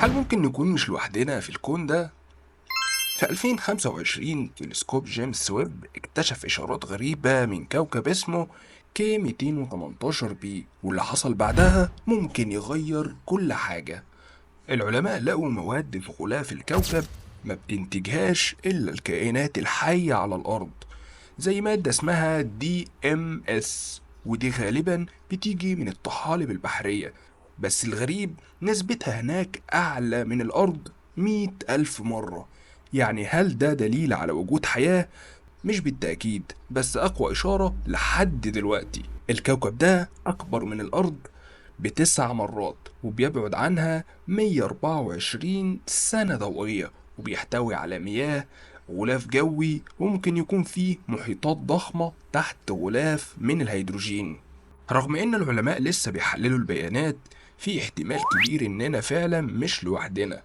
هل ممكن نكون مش لوحدنا في الكون ده؟ في 2025 تلسكوب جيمس ويب اكتشف إشارات غريبة من كوكب اسمه كي 218 بي، واللي حصل بعدها ممكن يغير كل حاجة. العلماء لقوا مواد في غلاف الكوكب ما بتنتجهاش إلا الكائنات الحية على الأرض، زي مادة اسمها DMS، ودي غالبا بتيجي من الطحالب البحرية. بس الغريب نسبتها هناك أعلى من الأرض 100,000 مرة. يعني هل ده دليل على وجود حياة؟ مش بالتأكيد، بس أقوى إشارة لحد دلوقتي. الكوكب ده أكبر من الأرض ب9 مرات، وبيبعد عنها 124 سنة ضوئية، وبيحتوي على مياه، غلاف جوي، وممكن يكون فيه محيطات ضخمة تحت غلاف من الهيدروجين. رغم إن العلماء لسه بيحللوا البيانات، في احتمال كبير إننا فعلا مش لوحدنا.